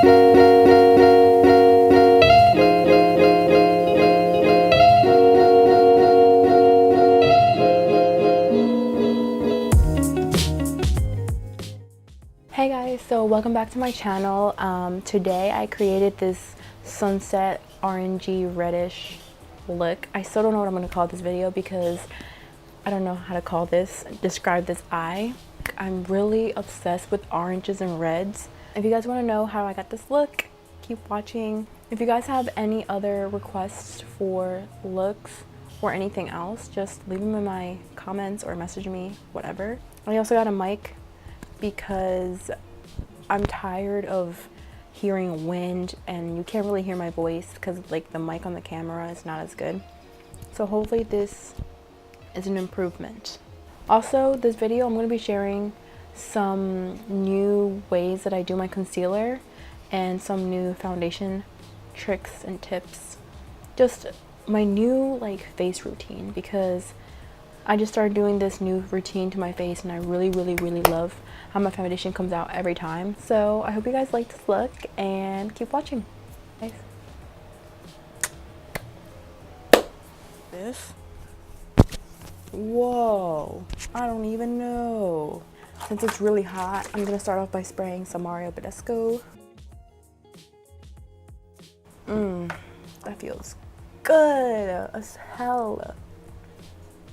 Hey guys, so welcome back to my channel. Today I created this sunset orangey reddish look. I still don't know what I'm going to call this video because I don't know how to describe this eye. I'm really obsessed with oranges and reds. If you guys want to know how I got this look, keep watching. If you guys have any other requests for looks or anything else, just leave them in my comments or message me, whatever. I also got a mic because I'm tired of hearing wind and you can't really hear my voice because like the mic on the camera is not as good. So hopefully this is an improvement. Also, this video I'm going to be sharing some new ways that I do my concealer and some new foundation tricks and tips. Just my new like face routine because I just started doing this new routine to my face and I really love how my foundation comes out every time. So I hope you guys like this look and keep watching. Guys. This? Whoa, I don't even know. Since it's really hot, I'm gonna start off by spraying some Mario Badescu. That feels good as hell.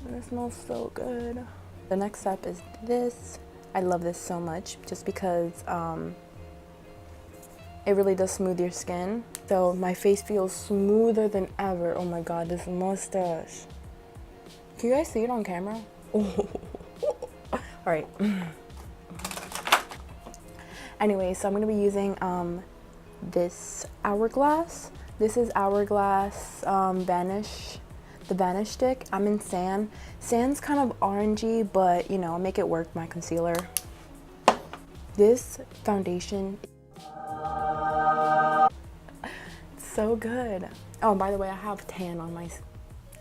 And it smells so good. The next step is this. I love this so much just because it really does smooth your skin. So my face feels smoother than ever. Oh my god, this mustache. Can you guys see it on camera? Oh. Alright. Anyway, so I'm going to be using this Hourglass. This is Hourglass Vanish. The Vanish stick. I'm in Sand. Sand's kind of orangey, but you know, I'll make it work, my concealer. This foundation, it's so good. Oh, by the way, I have tan on my,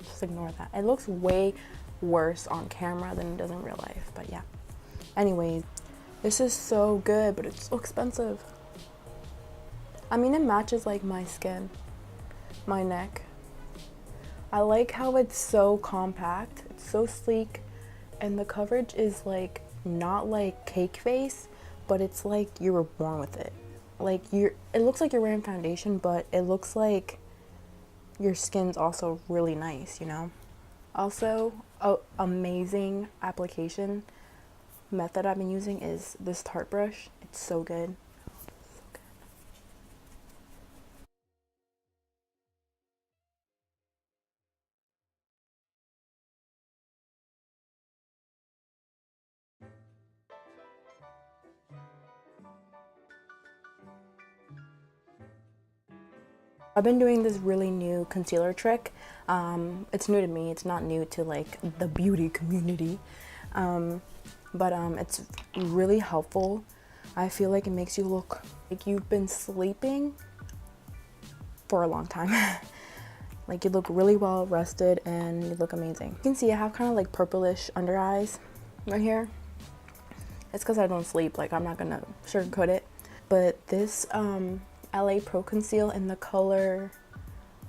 just ignore that. It looks way worse on camera than it does in real life, but yeah. Anyways, this is so good, but it's so expensive. I mean, it matches like my skin, my neck. I like how it's so compact, it's so sleek, and the coverage is like not like cake face, but it's like you were born with it. Like it looks like you're wearing foundation, but it looks like your skin's also really nice, you know? Also, amazing application method I've been using is this Tarte brush. It's so good. I've been doing this really new concealer trick. It's new to me. It's not new to like the beauty community, but it's really helpful. I feel like it makes you look like you've been sleeping for a long time. Like you look really well rested and you look amazing. You can see I have kind of like purplish under eyes right here. It's because I don't sleep. Like I'm not gonna sugarcoat it. But this LA Pro Conceal in the color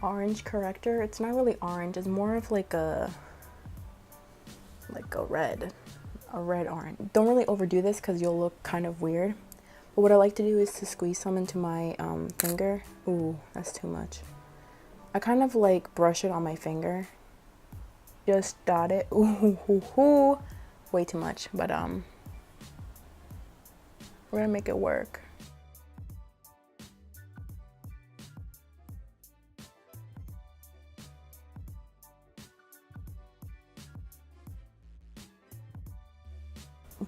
Orange Corrector. It's not really orange. It's more of like a red orange. Don't really overdo this because you'll look kind of weird. But what I like to do is to squeeze some into my finger. Ooh, that's too much. I kind of like brush it on my finger. Just dot it. Ooh, way too much. But we're gonna make it work.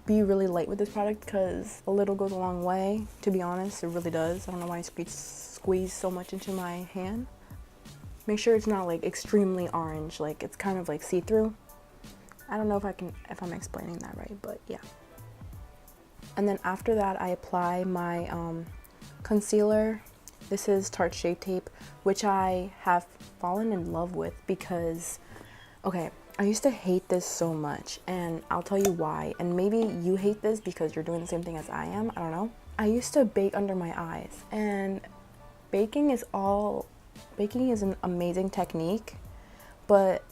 Be really light with this product because a little goes a long way. To be honest, it really does. I don't know why I squeeze so much into my hand. Make sure it's not like extremely orange, like it's kind of like see-through. I don't know if I'm explaining that right, but yeah. And then after that, I apply my concealer. This is Tarte Shape Tape, which I have fallen in love with because, okay, I used to hate this so much, and I'll tell you why. And maybe you hate this because you're doing the same thing as I am, I don't know. I used to bake under my eyes, and baking is an amazing technique, but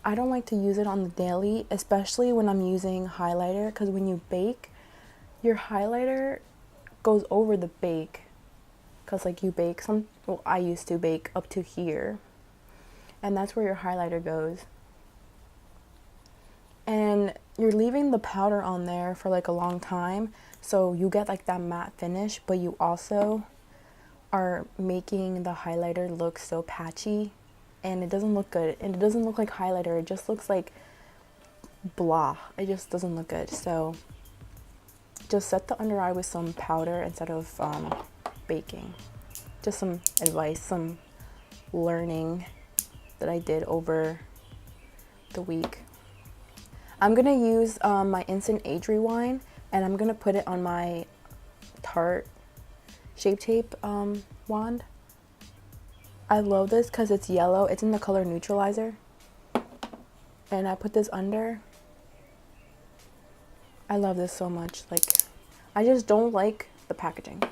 I don't like to use it on the daily, especially when I'm using highlighter, because when you bake, your highlighter goes over the bake, because like you bake well, I used to bake up to here, and that's where your highlighter goes. And you're leaving the powder on there for like a long time, so you get like that matte finish, but you also are making the highlighter look so patchy, and it doesn't look good, and it doesn't look like highlighter, it just looks like blah. It just doesn't look good. So just set the under eye with some powder instead of baking. Just some advice, some learning that I did over the week. I'm gonna use my Instant Age Rewind, and I'm gonna put it on my Tarte Shape Tape wand. I love this because it's yellow. It's in the color Neutralizer. And I put this under. I love this so much. Like, I just don't like the packaging.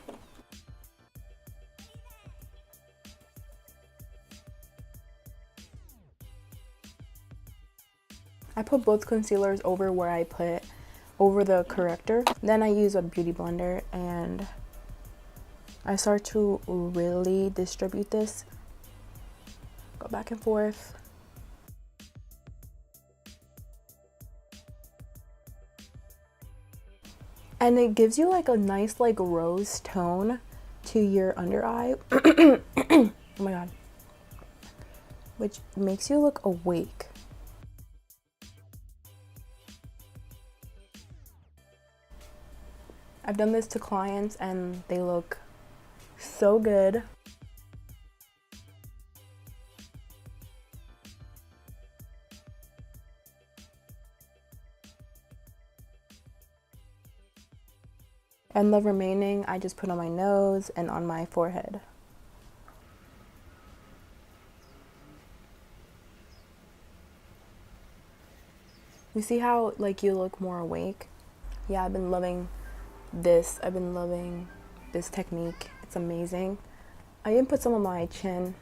I put both concealers over where I put over the corrector. Then I use a beauty blender and I start to really distribute this. Go back and forth. And it gives you like a nice like rose tone to your under eye. Oh my god. Which makes you look awake. I've done this to clients and they look so good. And the remaining I just put on my nose and on my forehead. You see how like you look more awake? Yeah, I've been loving this. I've been loving this technique. It's amazing. I even put some on my chin.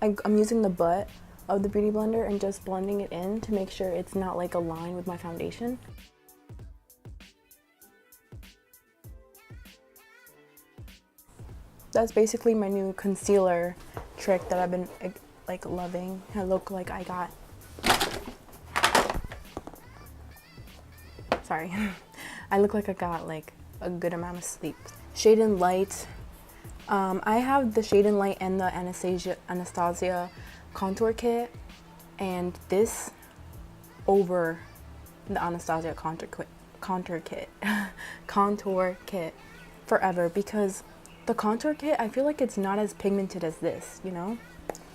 I'm using the butt of the beauty blender and just blending it in to make sure it's not like aligned with my foundation. That's basically my new concealer trick that I've been like loving. I look like I got, sorry, I look like I got like a good amount of sleep. Shade and Light. I have the Shade and Light and the Anastasia contour kit, and this over the Anastasia contour kit forever, because the contour kit, I feel like it's not as pigmented as this, you know?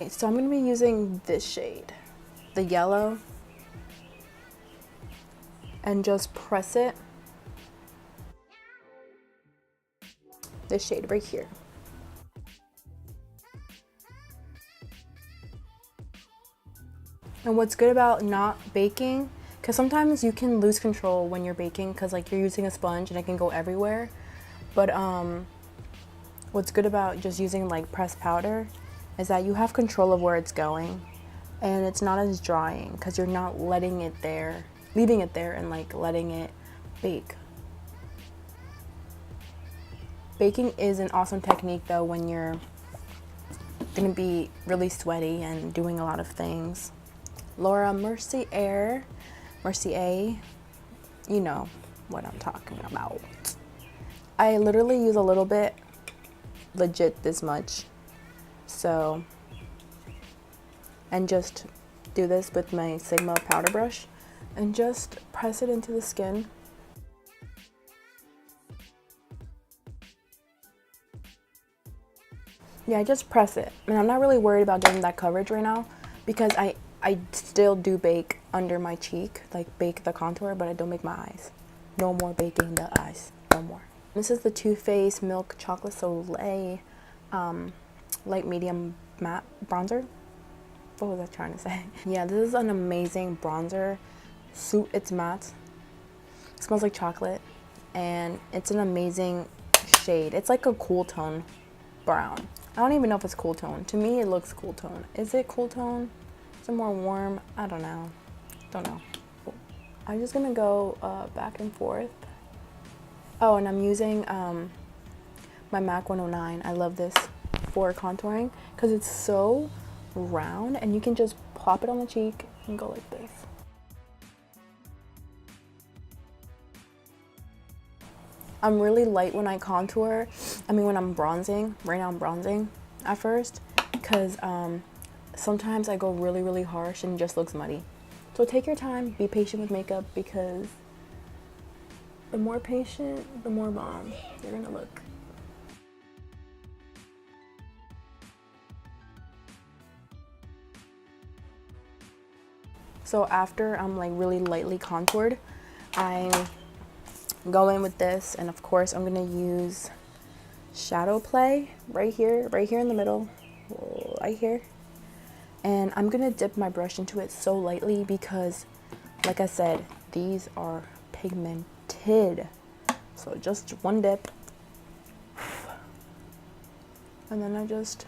So I'm going to be using this shade, the yellow, and just press it. This shade right here. And what's good about not baking, because sometimes you can lose control when you're baking because like you're using a sponge and it can go everywhere. But what's good about just using like pressed powder is that you have control of where it's going, and it's not as drying because you're not letting it there, leaving it there and like letting it bake. Baking is an awesome technique though when you're gonna be really sweaty and doing a lot of things. Laura Mercier, you know what I'm talking about. I literally use a little bit, legit this much. So, and just do this with my Sigma powder brush and just press it into the skin. Yeah, I just press it. And I'm not really worried about getting that coverage right now because I still do bake under my cheek, like bake the contour, but I don't make my eyes. No more baking the eyes, no more. This is the Too Faced Milk Chocolate Soleil light medium matte bronzer. What was I trying to say? Yeah, this is an amazing bronzer. It's matte. It smells like chocolate. and it's an amazing shade. It's like a cool tone brown. I don't even know if it's cool tone. To me, it looks cool tone. Is it cool tone? Is it more warm? I don't know. Don't know. I'm just gonna go back and forth. Oh, and I'm using my MAC 109. I love this for contouring because it's so round and you can just pop it on the cheek and go like this. I'm really light when I contour. I mean, when I'm bronzing. Right now I'm bronzing at first because sometimes I go really harsh and it just looks muddy. So take your time, be patient with makeup, because the more patient, the more bomb you're gonna look. So after I'm like really lightly contoured, I go in with this, and of course I'm gonna use Shadow Play right here in the middle, right here. And I'm gonna dip my brush into it so lightly because, like I said, these are pigmented. So just one dip, and then I just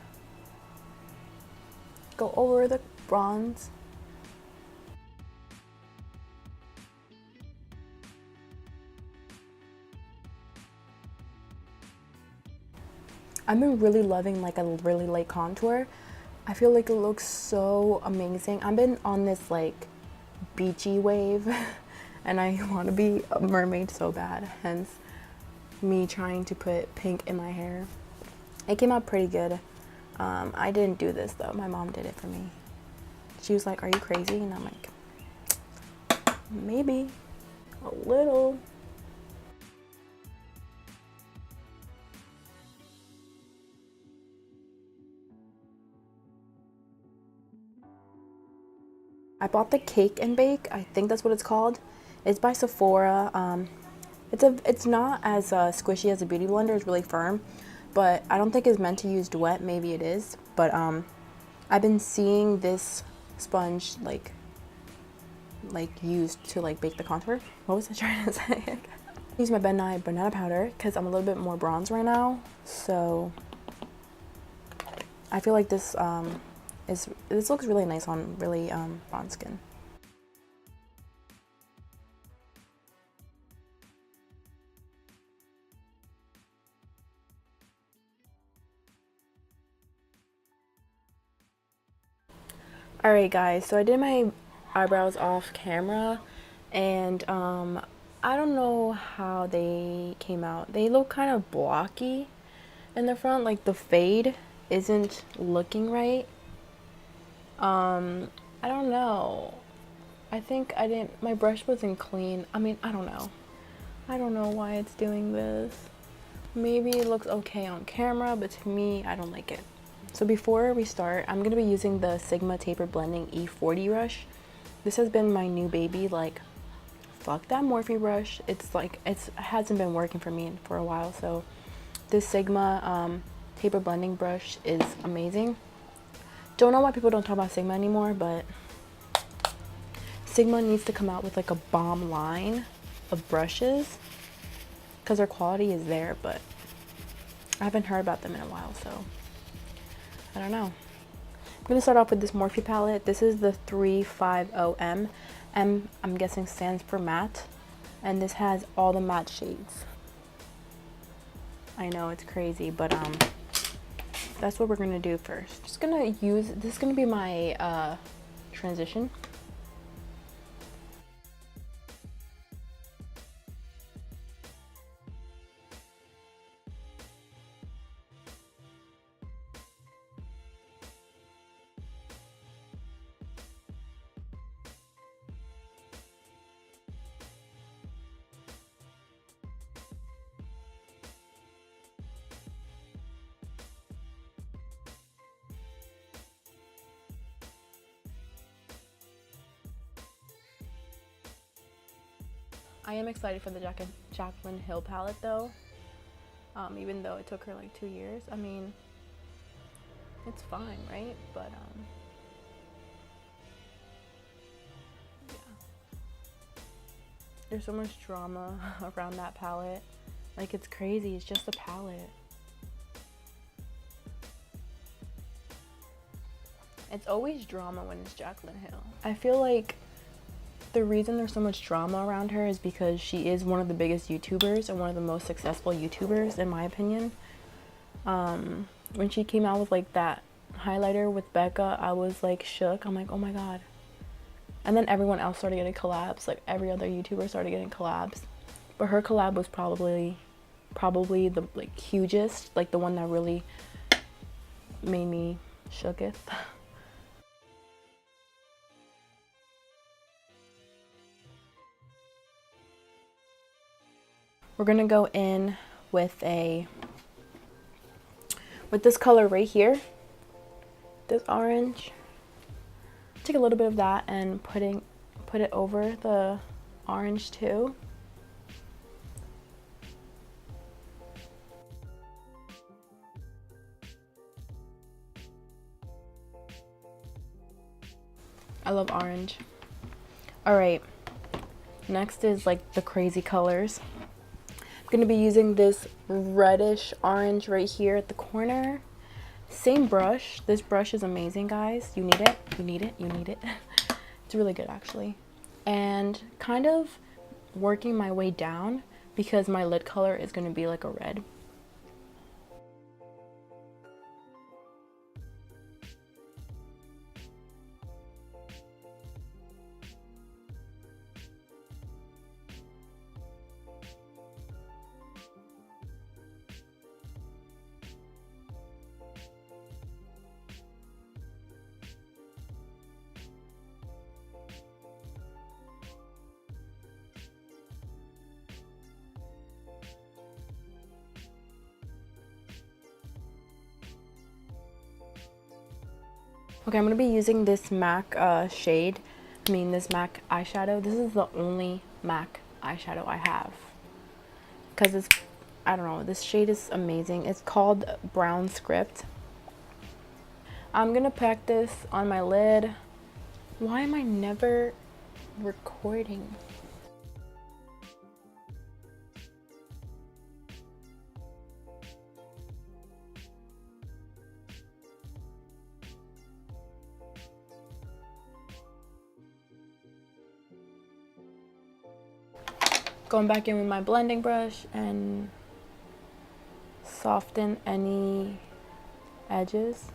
go over the bronze. I've been really loving like a really light contour. I feel like it looks so amazing. I've been on this like beachy wave and I want to be a mermaid so bad, hence me trying to put pink in my hair. It came out pretty good. I didn't do this though. My mom did it for me. She was like, "Are you crazy?" And I'm like, maybe a little. I bought the Cake and Bake. I think that's what it's called. It's by Sephora. It's not as squishy as a beauty blender. It's really firm, but I don't think it's meant to use wet. Maybe it is, but I've been seeing this sponge like used to like bake the contour. What was I trying to say? Use my Ben Nye banana powder because I'm a little bit more bronze right now, so I feel like this looks really nice on really bronze skin. Alright guys, so I did my eyebrows off camera, and I don't know how they came out. They look kind of blocky in the front, like the fade isn't looking right. I don't know. I think my brush wasn't clean. I mean, I don't know. I don't know why it's doing this. Maybe it looks okay on camera, but to me, I don't like it. So before we start, I'm going to be using the Sigma Taper Blending E40 brush. This has been my new baby. Like, fuck that Morphe brush. It's like, it hasn't been working for me for a while. So this Sigma Taper Blending brush is amazing. Don't know why people don't talk about Sigma anymore, but Sigma needs to come out with like a bomb line of brushes because their quality is there, but I haven't heard about them in a while, so I don't know. I'm going to start off with this Morphe palette. This is the 350M. M, I'm guessing, stands for matte. And this has all the matte shades. I know, it's crazy, but that's what we're going to do first. Just going to use, this is going to be my transition. I am excited for the Jaclyn Hill palette though, even though it took her like 2 years. I mean, it's fine, right? But yeah. There's so much drama around that palette. Like, it's crazy. It's just a palette. It's always drama when it's Jaclyn Hill. I feel like the reason there's so much drama around her is because she is one of the biggest YouTubers and one of the most successful YouTubers, in my opinion. When she came out with like that highlighter with Becca, I was like shook. I'm like, oh my god. And then everyone else started getting collabs. Like, every other YouTuber started getting collabs, but her collab was probably the like hugest, like the one that really made me shooketh. We're gonna go in with this color right here, this orange. Take a little bit of that and put it over the orange too. I love orange. All right, next is like the crazy colors. I'm gonna be using this reddish orange right here at the corner. Same brush. This brush is amazing, guys. You need it, you need it, you need it. It's really good, actually. And kind of working my way down because my lid color is gonna be like a red. Okay, I'm gonna be using this MAC this MAC eyeshadow. This is the only MAC eyeshadow I have because it's, I don't know, this shade is amazing. It's called Brown Script. I'm gonna pack this on my lid. Why am I never recording? Going back in with my blending brush and soften any edges.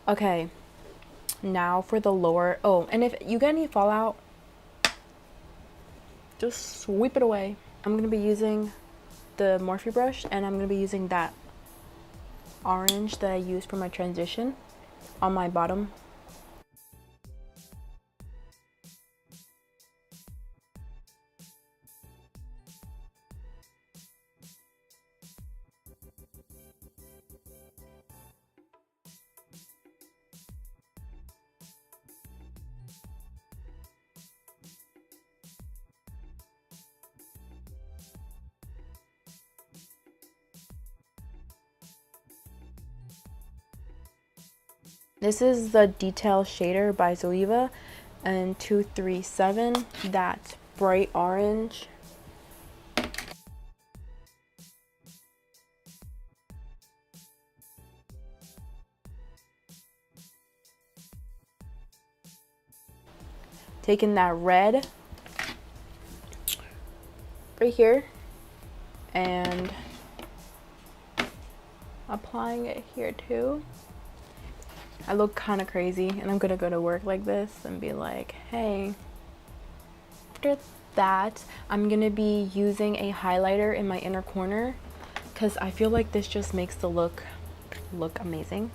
Okay, now for the lower. Oh, and if you get any fallout, just sweep it away. I'm gonna be using the Morphe brush, and I'm gonna be using that orange that I used for my transition on my bottom. This is the Detail Shader by Zoeva and 237, that bright orange. Taking that red right here and applying it here too. I look kind of crazy and I'm gonna go to work like this and be like, hey. After that, I'm gonna be using a highlighter in my inner corner because I feel like this just makes the look amazing.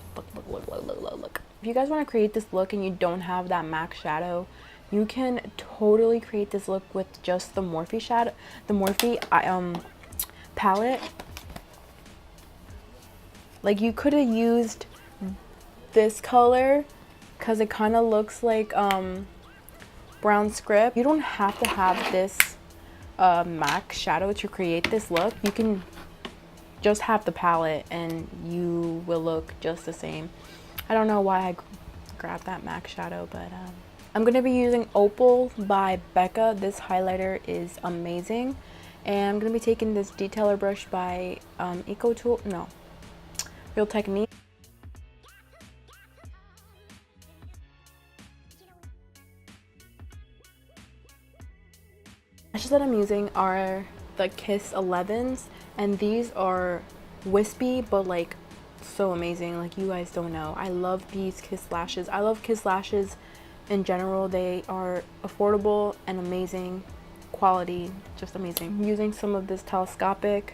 Look. If you guys want to create this look and you don't have that MAC shadow, you can totally create this look with just the Morphe shadow, the Morphe palette. Like, you could have used this color because it kind of looks like brown script. You don't have to have this MAC shadow to create this look. You can just have the palette and you will look just the same. I don't know why I grabbed that MAC shadow, but I'm going to be using Opal by Becca. This highlighter is amazing. And I'm going to be taking this detailer brush by Real Technique. Lashes that I'm using are the Kiss 11s, and these are wispy but like so amazing. Like, you guys don't know, I love these Kiss lashes. I love Kiss lashes in general. They are affordable and amazing quality, just amazing. I'm using some of this telescopic.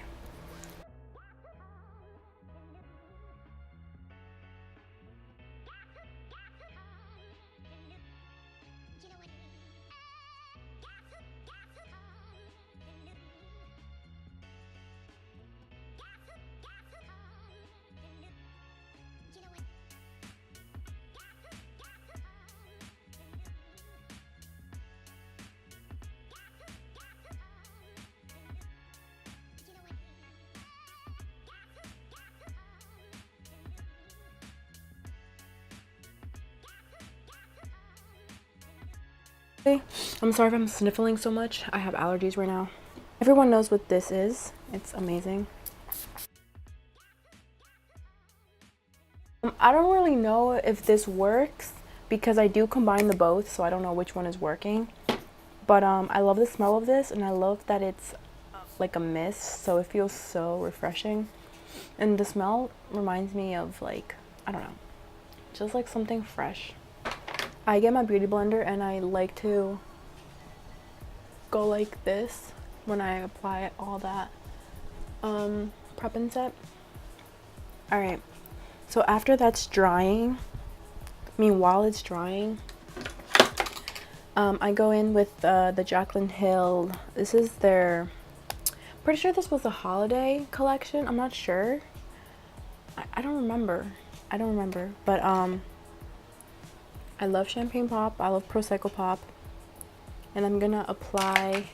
I'm sorry if I'm sniffling so much. I have allergies right now. Everyone knows what this is. It's amazing. I don't really know if this works because I do combine the both, so I don't know which one is working. But I love the smell of this, and I love that it's like a mist, so it feels so refreshing. And the smell reminds me of, like, I don't know, just like something fresh. I get my beauty blender and I like to go like this when I apply all that prep and set. Alright, so after that's drying, while it's drying, I go in with the Jaclyn Hill. This is their, pretty sure this was a holiday collection. I'm not sure. I don't remember. But I love Champagne Pop. I love Prosecco Pop. And I'm gonna apply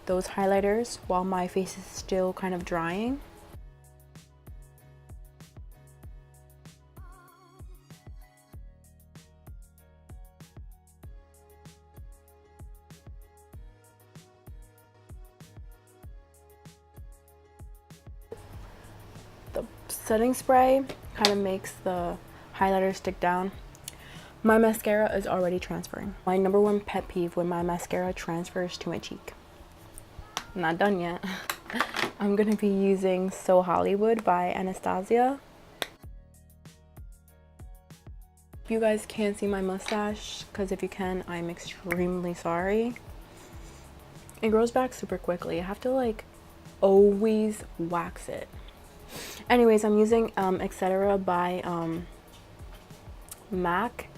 those highlighters while my face is still kind of drying. The setting spray kind of makes the highlighter stick down. My mascara is already transferring. My number one pet peeve when my mascara transfers to my cheek. I'm not done yet. I'm gonna be using So Hollywood by Anastasia. You guys can't see my mustache, because if you can, I'm extremely sorry. It grows back super quickly. I have to like always wax it. Anyways, I'm using Etc. by MAC.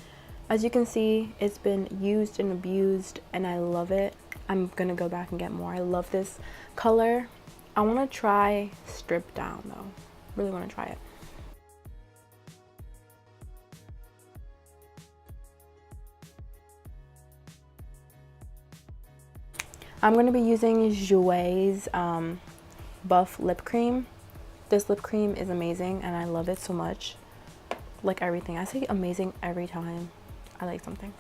As you can see, it's been used and abused and I love it. I'm gonna go back and get more. I love this color. I want to try Strip Down though. Really want to try it. I'm going to be using Jouer's Buff Lip Cream. This lip cream is amazing and I love it so much. Like everything. I say amazing every time I like something.